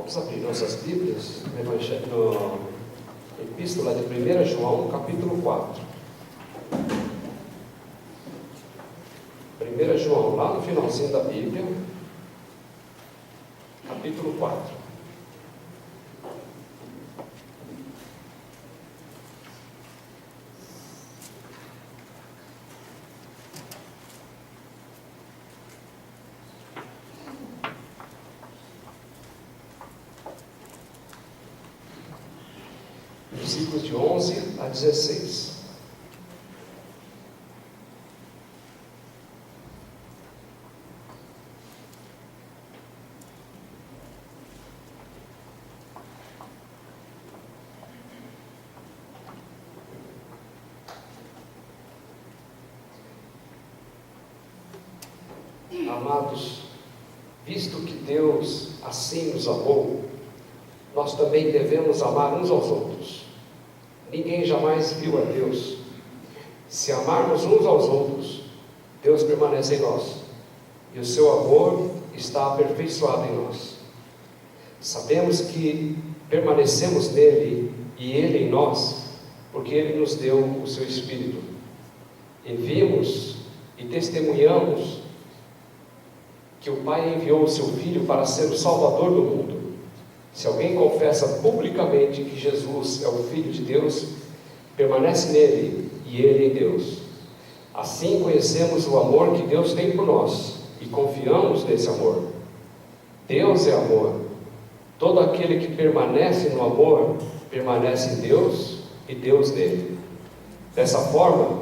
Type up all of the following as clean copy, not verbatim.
Vamos abrir nossas Bíblias no Evangelho, na Epístola de 1 João, capítulo 4. 1 João, lá no finalzinho da Bíblia, capítulo 4. Versículos de 11 a 16. Amados, visto que Deus assim nos amou, nós também devemos amar uns aos outros. Ninguém jamais viu a Deus. Se amarmos uns aos outros, Deus permanece em nós, e o seu amor está aperfeiçoado em nós. Sabemos que permanecemos nele e ele em nós, porque ele nos deu o seu Espírito. E vimos e testemunhamos que o Pai enviou o seu Filho para ser o Salvador do mundo. Se alguém confessa publicamente que Jesus é o Filho de Deus, permanece nele e ele em Deus. Assim conhecemos o amor que Deus tem por nós e confiamos nesse amor. Deus é amor. Todo aquele que permanece no amor, permanece em Deus e Deus nele. Dessa forma,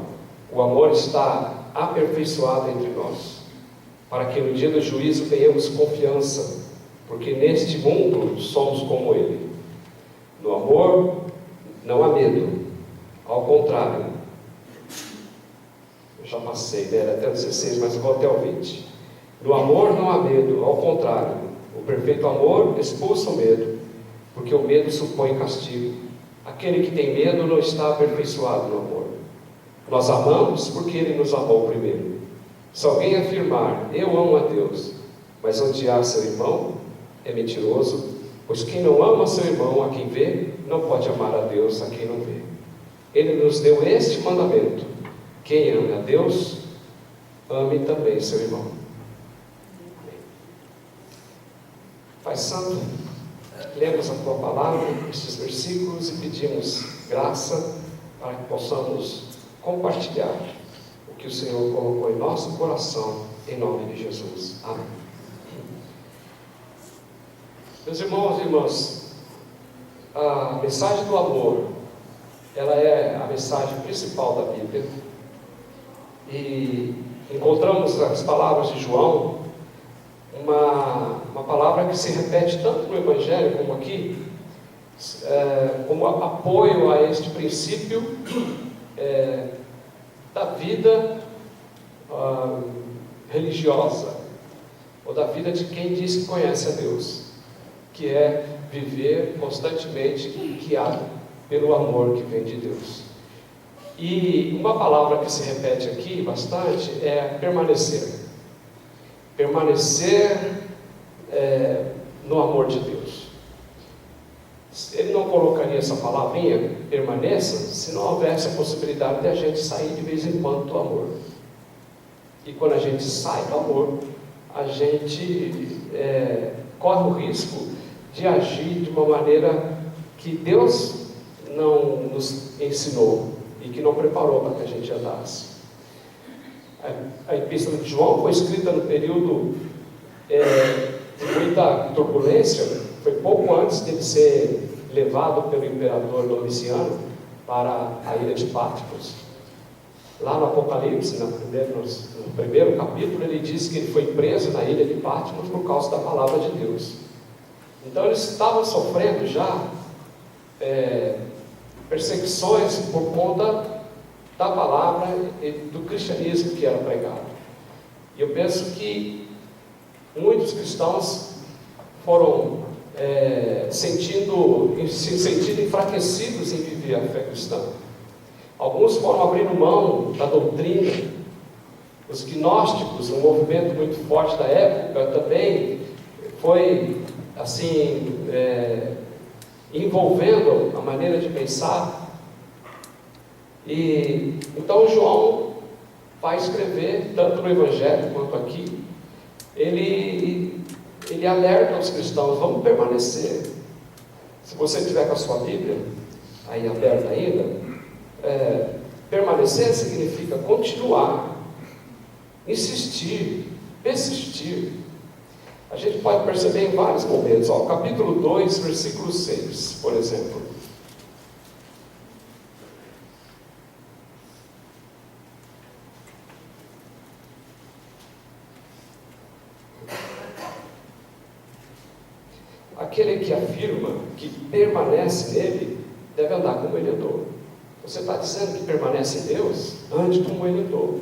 o amor está aperfeiçoado entre nós, para que no dia do juízo tenhamos confiança, porque neste mundo somos como ele. No amor não há medo, ao contrário. Eu já passei, era até o 16, mas vou até o 20. No amor não há medo, ao contrário. O perfeito amor expulsa o medo, porque o medo supõe castigo. Aquele que tem medo não está aperfeiçoado no amor. Nós amamos porque ele nos amou primeiro. Se alguém afirmar, eu amo a Deus, mas odiar seu irmão, é mentiroso, pois quem não ama seu irmão a quem vê, não pode amar a Deus a quem não vê. Ele nos deu este mandamento: quem ama a Deus, ame também seu irmão. Pai Santo, lemos a Tua Palavra, estes versículos, e pedimos graça para que possamos compartilhar o que o Senhor colocou em nosso coração, em nome de Jesus. Amém. Meus irmãos e irmãs, a mensagem do amor, ela é a mensagem principal da Bíblia, e encontramos nas palavras de João uma palavra que se repete tanto no Evangelho como aqui, como apoio a este princípio da vida religiosa, ou da vida de quem diz que conhece a Deus, que é viver constantemente guiado pelo amor que vem de Deus. E uma palavra que se repete aqui bastante é permanecer. Permanecer no amor de Deus. Ele não colocaria essa palavrinha, permaneça, se não houvesse a possibilidade de a gente sair de vez em quando do amor. E quando a gente sai do amor, a gente corre o risco de agir de uma maneira que Deus não nos ensinou e que não preparou para que a gente andasse. A Epístola de João foi escrita no período de muita turbulência. Foi pouco antes dele ser levado pelo imperador Domiciano para a ilha de Patmos. Lá no Apocalipse, no primeiro capítulo, ele diz que ele foi preso na ilha de Patmos por causa da palavra de Deus. Então eles estavam sofrendo já perseguições por conta da palavra e do cristianismo que era pregado. E eu penso que muitos cristãos foram se sentindo enfraquecidos em viver a fé cristã. Alguns foram abrindo mão da doutrina. Os gnósticos, um movimento muito forte da época, também foi assim, envolvendo a maneira de pensar. E então João vai escrever, tanto no Evangelho quanto aqui, ele alerta os cristãos: vamos permanecer. Se você tiver com a sua Bíblia aí aberta ainda, permanecer significa continuar, insistir, persistir. A gente pode perceber em vários momentos. Capítulo 2, versículo 6, por exemplo. Aquele que afirma que permanece nele, deve andar como ele andou. Você está dizendo que permanece em Deus? Ande como ele andou.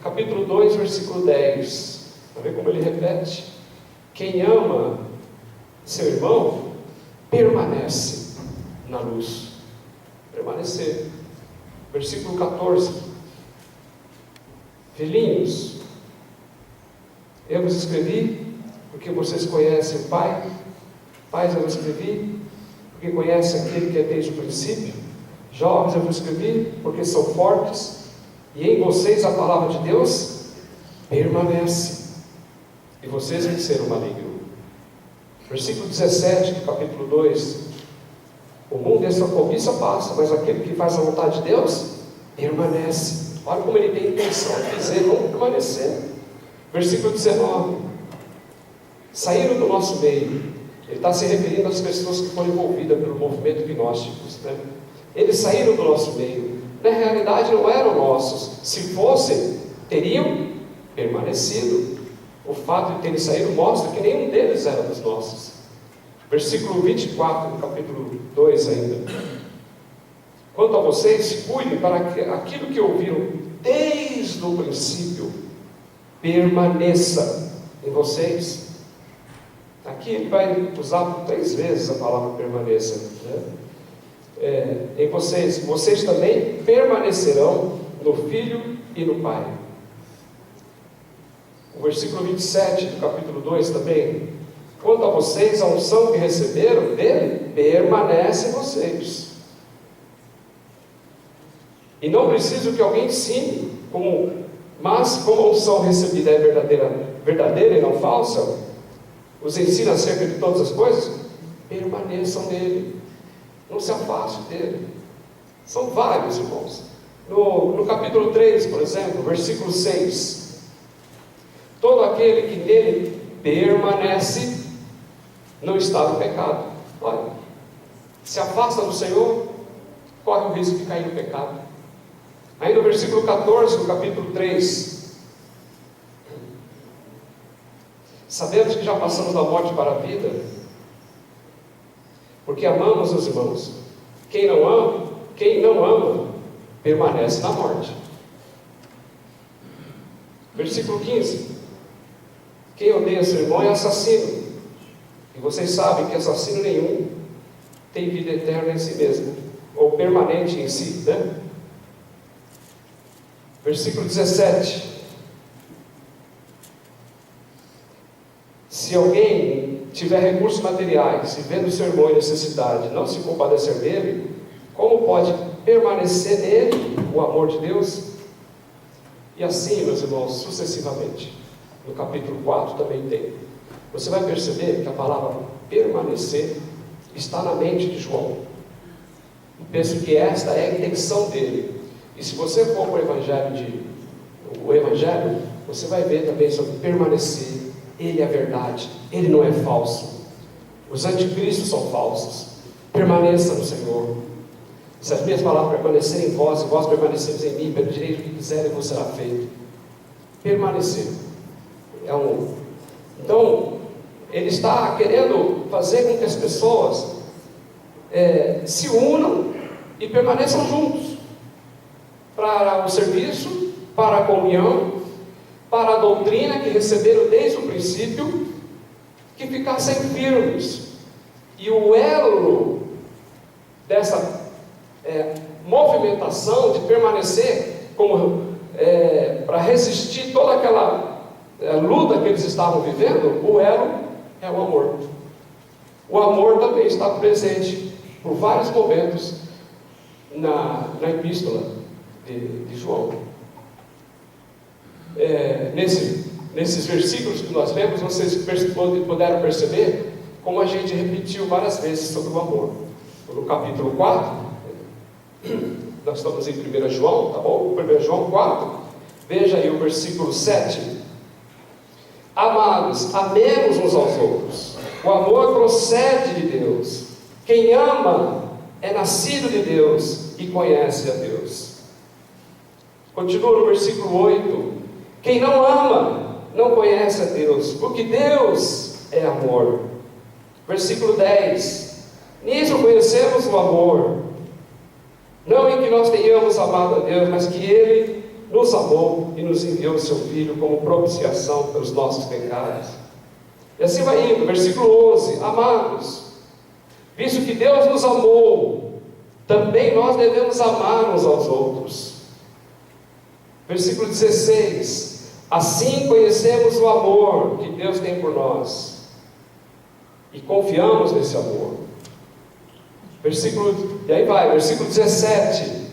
Capítulo 2, versículo 10. Está vendo como ele repete? Quem ama seu irmão, permanece na luz. Permanecer. Versículo 14. Filhinhos, eu vos escrevi porque vocês conhecem o Pai. Pais, eu vos escrevi porque conhecem aquele que é desde o princípio. Jovens, eu vos escrevi porque são fortes, e em vocês a palavra de Deus permanece, e vocês venceram o maligno. Versículo 17 do capítulo 2. O mundo e a sua cobiça passa, mas aquele que faz a vontade de Deus permanece. Olha como ele tem intenção de dizer: vamos permanecer. Versículo 19. Saíram do nosso meio. Ele está se referindo às pessoas que foram envolvidas pelo movimento gnóstico, né? Eles saíram do nosso meio. Na realidade não eram nossos. Se fossem, teriam permanecido. O fato de terem saído mostra que nenhum deles era dos nossos. Versículo 24 do capítulo 2 ainda. Quanto a vocês, cuidem para que aquilo que ouviram desde o princípio permaneça em vocês. Aqui ele vai usar por 3 vezes a palavra permaneça, né? Em vocês também permanecerão no Filho e no Pai. O versículo 27 do capítulo 2 também. Quanto a vocês, a unção que receberam dele permanece em vocês. E não preciso que alguém ensine, mas como a unção recebida é verdadeira e não falsa, os ensina acerca de todas as coisas, permaneçam nele. Não se afaste dele. São vários, irmãos. No capítulo 3, por exemplo, versículo 6. Todo aquele que nele permanece, não está no pecado. Olha, se afasta do Senhor, corre o risco de cair no pecado. Aí no versículo 14 do capítulo 3. Sabemos que já passamos da morte para a vida, porque amamos os irmãos. Quem não ama, permanece na morte. Versículo 15. Quem odeia seu irmão é assassino. E vocês sabem que assassino nenhum tem vida eterna em si mesmo, ou permanente em si, né? Versículo 17. Se alguém tiver recursos materiais e vendo seu irmão em necessidade, não se compadecer dele, como pode permanecer nele o amor de Deus? E assim, meus irmãos, sucessivamente. No capítulo 4 também tem. Você vai perceber que a palavra permanecer está na mente de João. Eu penso que esta é a intenção dele. E se você for para o Evangelho, você vai ver também sobre permanecer. Ele é verdade, ele não é falso. Os anticristos são falsos. Permaneça no Senhor. Se as minhas palavras permanecerem em vós, e vós permaneceres em mim, pelo direito que quiserem, vos será feito. Permanecer. Então, ele está querendo fazer com que as pessoas se unam e permaneçam juntos. Para o serviço, para a comunhão, para a doutrina que receberam desde o princípio, que ficassem firmes. E o elo dessa movimentação de permanecer para resistir toda aquela luta que eles estavam vivendo, o elo é o amor. O amor também está presente por vários momentos na epístola de João. Nesses versículos que nós lemos, vocês puderam perceber como a gente repetiu várias vezes sobre o amor. No capítulo 4, nós estamos em 1 João, tá bom? 1 João 4, veja aí o versículo 7. Amados, amemos uns aos outros. O amor procede de Deus. Quem ama é nascido de Deus e conhece a Deus. Continua no versículo 8. Quem não ama não conhece a Deus, porque Deus é amor. Versículo 10. Nisso conhecemos o amor, não em que nós tenhamos amado a Deus, mas que Ele nos amou e nos enviou o seu Filho como propiciação pelos nossos pecados. E assim vai indo, versículo 11. Amados, visto que Deus nos amou, também nós devemos amar uns aos outros. Versículo 16. Assim conhecemos o amor que Deus tem por nós e confiamos nesse amor. Versículo 17.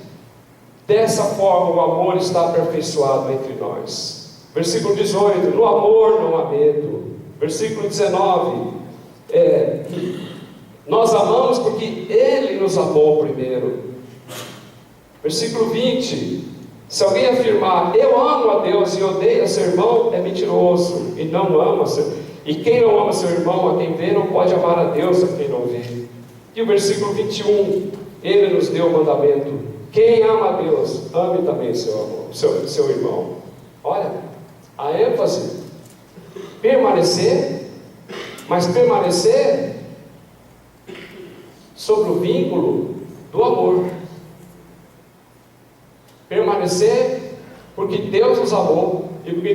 Dessa forma o amor está aperfeiçoado entre nós. Versículo 18. No amor não há medo. Versículo 19. Nós amamos porque Ele nos amou primeiro. Versículo 20. Se alguém afirmar, eu amo a Deus e odeio seu irmão, é mentiroso e não ama e quem não ama seu irmão, a quem vê, não pode amar a Deus a quem não vê. E o versículo 21, Ele nos deu o mandamento: quem ama a Deus, ame também seu irmão. Olha, a ênfase, permanecer, mas permanecer sobre o vínculo do amor. Permanecer porque Deus nos amou, e porque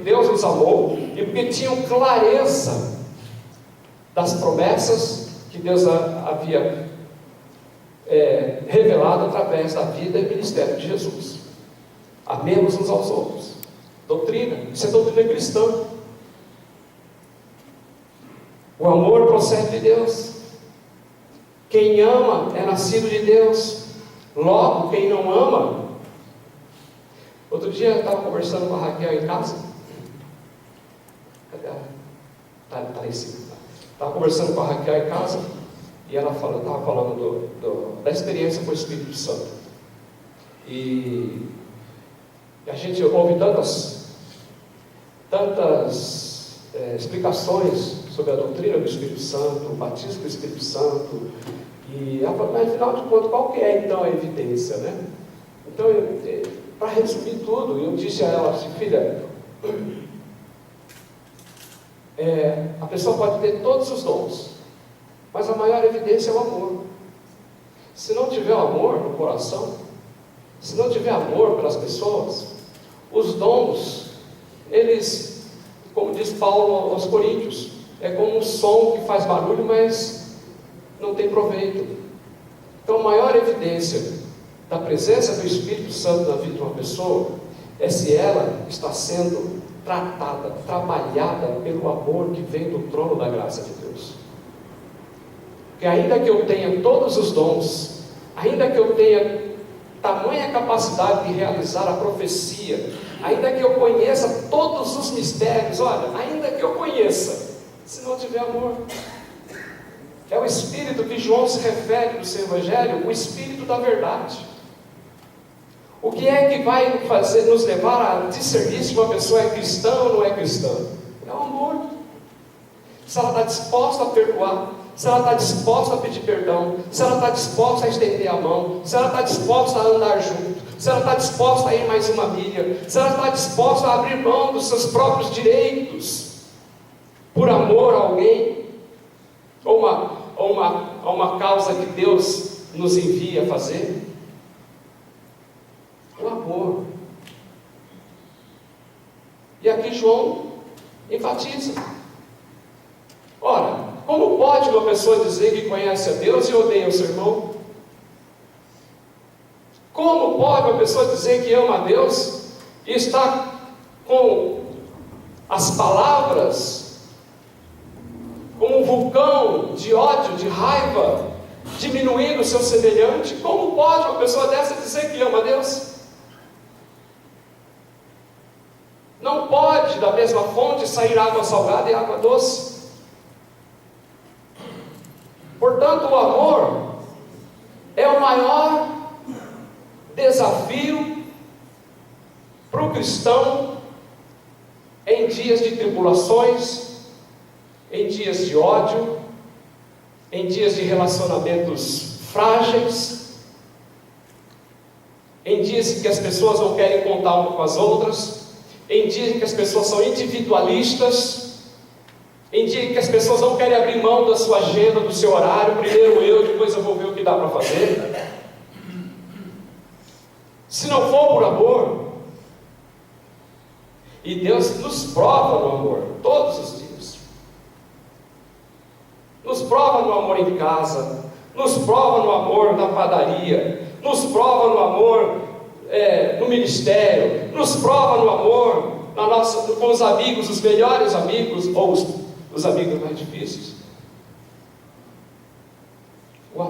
Deus nos amou, e porque tinham clareza das promessas que Deus havia revelado através da vida e ministério de Jesus. Amemos uns aos outros. Doutrina, isso é doutrina cristã. O amor procede de Deus. Quem ama é nascido de Deus. Logo, quem não ama. Outro dia eu estava conversando com a Raquel em casa. Cadê ela? Está lá em cima. Estava conversando com a Raquel em casa. E ela estava falando da experiência com o Espírito Santo. E a gente ouve tantas explicações sobre a doutrina do Espírito Santo, o batismo do Espírito Santo. E ela falou, mas afinal de contas, qual que é então a evidência, né? Então, para resumir tudo, eu disse a ela assim, filha, a pessoa pode ter todos os dons, mas a maior evidência é o amor. Se não tiver o amor no coração, se não tiver amor pelas pessoas, os dons, eles, como diz Paulo aos Coríntios, é como um som que faz barulho, mas não tem proveito. Então a maior evidência da presença do Espírito Santo na vida de uma pessoa é se ela está sendo tratada, trabalhada pelo amor que vem do trono da graça de Deus. Porque ainda que eu tenha todos os dons, ainda que eu tenha tamanha capacidade de realizar a profecia, ainda que eu conheça todos os mistérios, olha, ainda que eu conheça, se não tiver amor, é o Espírito que João se refere no seu Evangelho, o Espírito da verdade. O que é que vai nos levar a discernir se uma pessoa é cristã ou não é cristã? É o amor. Se ela está disposta a perdoar, se ela está disposta a pedir perdão, se ela está disposta a estender a mão, se ela está disposta a andar junto, se ela está disposta a ir mais uma milha, se ela está disposta a abrir mão dos seus próprios direitos, por amor a alguém, ou uma causa que Deus nos envia a fazer. O amor. E aqui João enfatiza. Ora, como pode uma pessoa dizer que conhece a Deus e odeia o seu irmão? Como pode uma pessoa dizer que ama a Deus e está com as palavras como um vulcão de ódio, de raiva, diminuindo o seu semelhante. Como pode uma pessoa dessa dizer que ama a Deus? Não pode da mesma fonte sair água salgada e água doce. Portanto, o amor é o maior desafio para o cristão em dias de tribulações, em dias de ódio, em dias de relacionamentos frágeis, em dias em que as pessoas não querem contar uma com as outras, em dias em que as pessoas são individualistas, em dias em que as pessoas não querem abrir mão da sua agenda, do seu horário, primeiro eu, depois eu vou ver o que dá para fazer. Se não for por amor, e Deus nos prova no amor, todos os dias, nos prova no amor em casa, nos prova no amor na padaria, nos prova no amor no ministério, nos prova no amor com os amigos, os melhores amigos, ou os amigos mais difíceis. O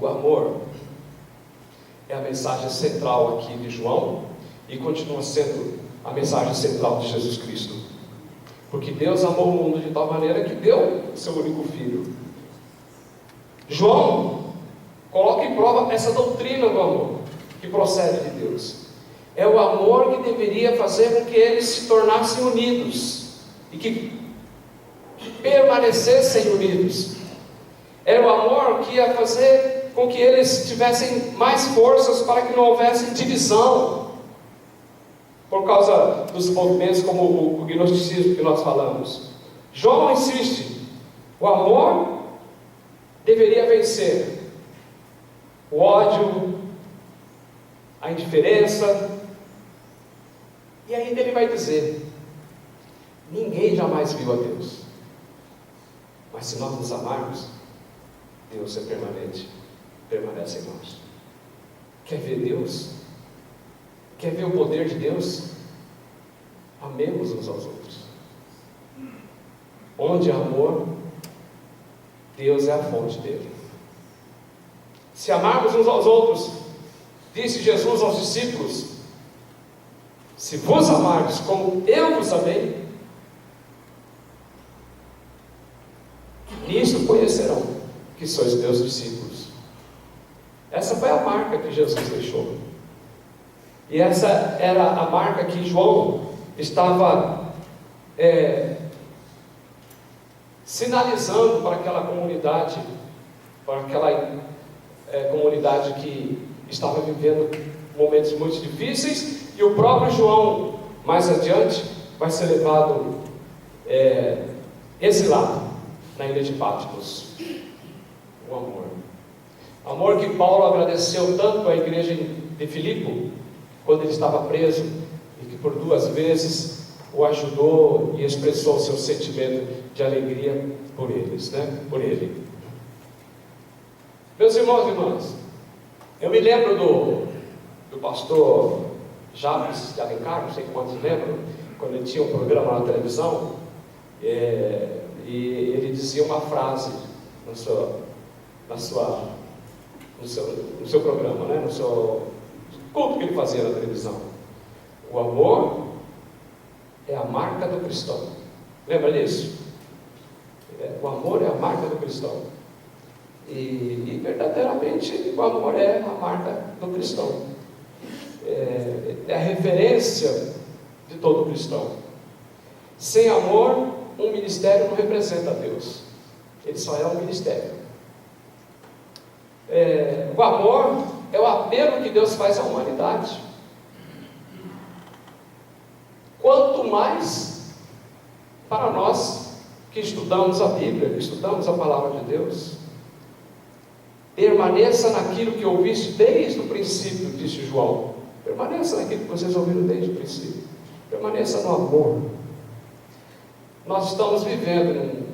amor é a mensagem central aqui de João, e continua sendo a mensagem central de Jesus Cristo, porque Deus amou o mundo de tal maneira que deu o seu único Filho. João coloca em prova essa doutrina do amor que procede de Deus. É o amor que deveria fazer com que eles se tornassem unidos e que permanecessem unidos. Era o amor que ia fazer com que eles tivessem mais forças para que não houvesse divisão, por causa dos movimentos como o gnosticismo que nós falamos. João insiste: o amor deveria vencer o ódio, a indiferença. E ainda ele vai dizer: ninguém jamais viu a Deus, mas se nós nos amarmos, Deus é permanente, permanece em nós. Quer ver Deus? Quer ver o poder de Deus? Amemos uns aos outros. Onde há amor, Deus é a fonte dele. Se amarmos uns aos outros, disse Jesus aos discípulos: se vos amardes como eu vos amei, nisto conhecerão que sois meus discípulos. Essa foi a marca que Jesus deixou. E essa era a marca que João estava sinalizando para aquela comunidade, comunidade que estava vivendo momentos muito difíceis. E o próprio João, mais adiante, vai ser levado exilado na ilha de Patmos. O amor. Amor que Paulo agradeceu tanto à igreja de Filipe, quando ele estava preso, e que por 2 vezes o ajudou e expressou o seu sentimento de alegria por eles, por ele. Meus irmãos e irmãs, eu me lembro do pastor Jabes de Alencar, não sei quantos lembram, quando ele tinha um programa na televisão, e ele dizia uma frase no seu programa, no seu culto que ele fazia na televisão: o amor é a marca do cristão. Lembra disso? O amor é a marca do cristão. E verdadeiramente o amor é a marca do cristão. É a referência de todo cristão. Sem amor, um ministério não representa Deus. Ele só é um ministério. O amor é o apelo que Deus faz à humanidade. Quanto mais para nós que estudamos a Bíblia, que estudamos a palavra de Deus. Permaneça naquilo que ouviste desde o princípio, disse João. Permaneça naquilo que vocês ouviram desde o princípio. Permaneça no amor. Nós estamos vivendo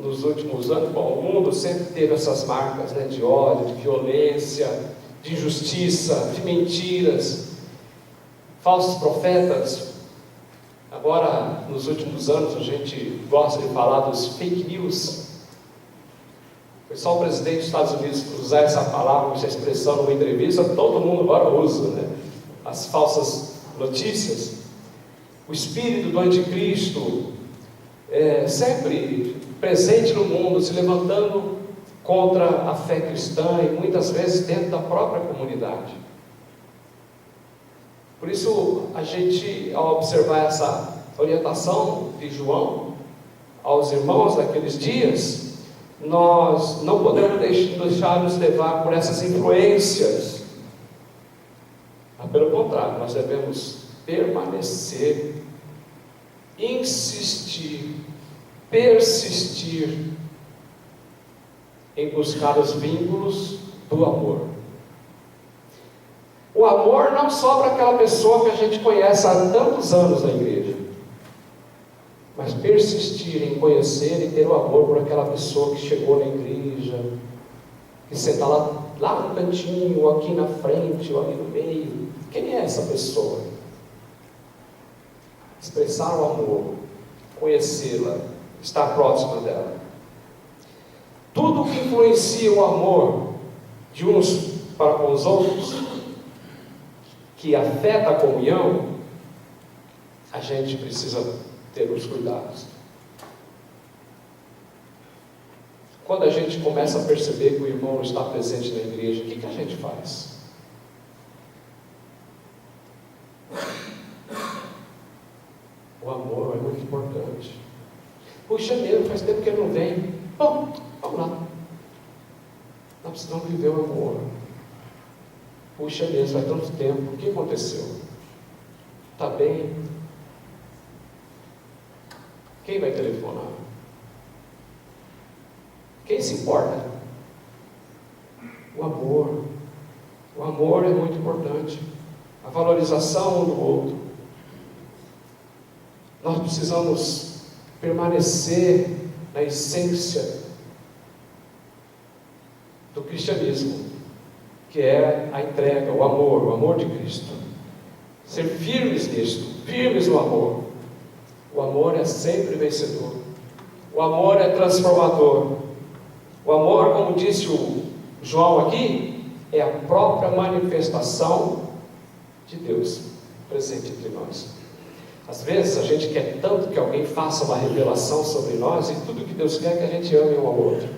nos últimos anos, o mundo sempre teve essas marcas, de ódio, de violência, de injustiça, de mentiras, falsos profetas. Agora, nos últimos anos, a gente gosta de falar dos fake news. Foi só o presidente dos Estados Unidos usar essa palavra, essa expressão numa entrevista, todo mundo agora usa, né? As falsas notícias. O espírito do anticristo sempre presente no mundo, se levantando contra a fé cristã e muitas vezes dentro da própria comunidade. Por isso, a gente, ao observar essa orientação de João aos irmãos daqueles dias, nós não podemos deixar nos levar por essas influências. Mas, pelo contrário, nós devemos permanecer, insistir, persistir em buscar os vínculos do amor. O amor não só para aquela pessoa que a gente conhece há tantos anos na igreja, mas persistir em conhecer e ter o amor por aquela pessoa que chegou na igreja, que senta lá no cantinho, ou aqui na frente, ou ali no meio. Quem é essa pessoa? Expressar o amor, conhecê-la, estar próxima dela. Tudo que influencia o amor de uns para com os outros, que afeta a comunhão, a gente precisa ter os cuidados. Quando a gente começa a perceber que o irmão não está presente na igreja, o que a gente faz? O amor é muito importante. Puxa mesmo, faz tempo que ele não vem. Bom, vamos lá. Nós precisamos viver o amor. Puxa mesmo, faz tanto tempo. O que aconteceu? Está bem? Quem vai telefonar? Quem se importa? O amor. O amor é muito importante. A valorização um do outro. Nós precisamos permanecer na essência do cristianismo, que é a entrega, o amor de Cristo. Ser firmes nisto, firmes no amor. O amor é sempre vencedor. O amor é transformador. O amor, como disse o João aqui, é a própria manifestação de Deus presente entre nós. Às vezes a gente quer tanto que alguém faça uma revelação sobre nós, e tudo que Deus quer é que a gente ame um ao outro.